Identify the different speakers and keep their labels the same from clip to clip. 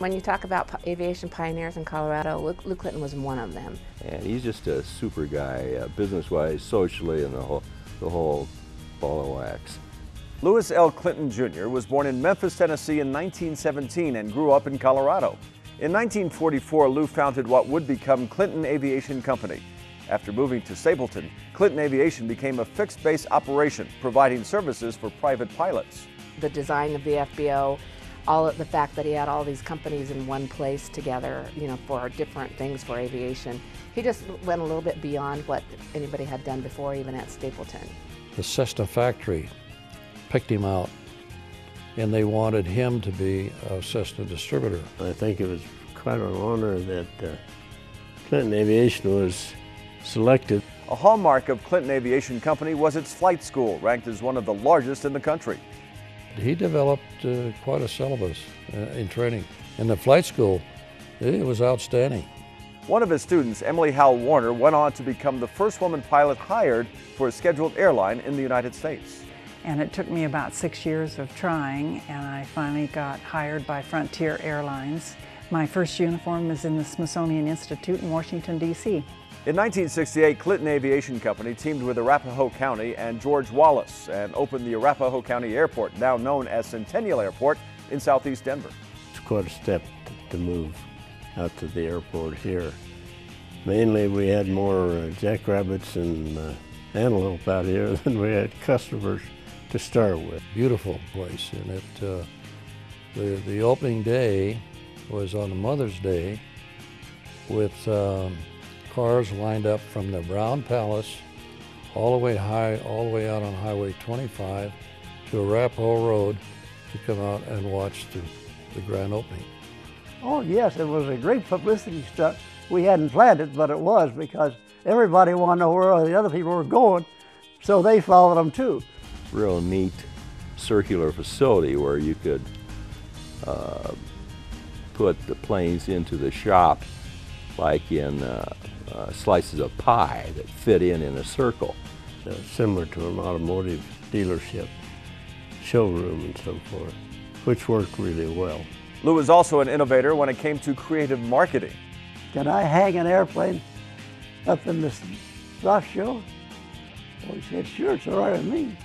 Speaker 1: When you talk about aviation pioneers in Colorado, Luke Clinton was one of them.
Speaker 2: And he's just a super guy, business-wise, socially, and the whole ball of wax.
Speaker 3: Lewis L. Clinton Jr. was born in Memphis, Tennessee in 1917 and grew up in Colorado. In 1944, Lou founded what would become Clinton Aviation Company. After moving to Stapleton, Clinton Aviation became a fixed-base operation, providing services for private pilots.
Speaker 1: The design of the FBO, the fact that he had all these companies in one place together, for different things for aviation. He just went a little bit beyond what anybody had done before, even at Stapleton.
Speaker 4: The Cessna factory picked him out, and they wanted him to be a Cessna distributor.
Speaker 5: I think it was quite an honor that Clinton Aviation was selected.
Speaker 3: A hallmark of Clinton Aviation Company was its flight school, ranked as one of the largest in the country.
Speaker 4: He developed quite a syllabus in training. In the flight school, it was outstanding.
Speaker 3: One of his students, Emily Howell Warner, went on to become the first woman pilot hired for a scheduled airline in the United States.
Speaker 6: And it took me about 6 years of trying, and I finally got hired by Frontier Airlines. My first uniform was in the Smithsonian Institute in Washington, D.C.
Speaker 3: In 1968, Clinton Aviation Company teamed with Arapahoe County and George Wallace and opened the Arapahoe County Airport, now known as Centennial Airport, in southeast Denver.
Speaker 5: It's quite a step to move out to the airport here. Mainly we had more jackrabbits and antelope out here than we had customers to start with.
Speaker 4: Beautiful place, and the opening day was on Mother's Day with cars lined up from the Brown Palace all the way out on Highway 25 to Arapahoe Road to come out and watch the grand opening.
Speaker 7: Oh yes, it was a great publicity stunt. We hadn't planned it, but it was, because everybody wanted to know where the other people were going, so they followed them too.
Speaker 2: Real neat circular facility where you could put the planes into the shop like in slices of pie that fit in a circle.
Speaker 5: Similar to an automotive dealership, showroom and so forth, which worked really well.
Speaker 3: Lou was also an innovator when it came to creative marketing.
Speaker 7: Can I hang an airplane up in this rock show? Well, he said, sure, it's all right with me.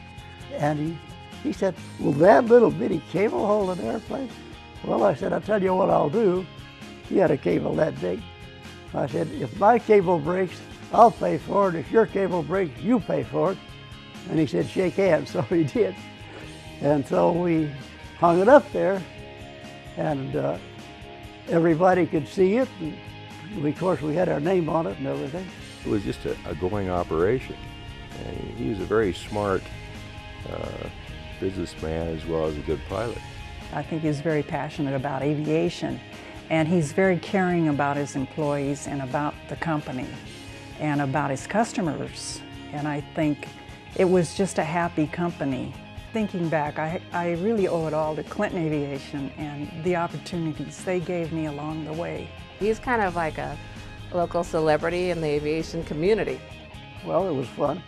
Speaker 7: And he said, will that little bitty cable hold an airplane? Well, I said, I'll tell you what I'll do. He had a cable that big. I said, if my cable breaks, I'll pay for it. If your cable breaks, you pay for it. And he said, shake hands, so he did. And so we hung it up there, and everybody could see it. And of course, we had our name on it and everything.
Speaker 2: It was just a going operation. And he was a very smart businessman as well as a good pilot.
Speaker 6: I think he's very passionate about aviation, and he's very caring about his employees and about the company and about his customers. And I think it was just a happy company. Thinking back, I really owe it all to Clinton Aviation and the opportunities they gave me along the way.
Speaker 1: He's kind of like a local celebrity in the aviation community.
Speaker 7: Well, it was fun.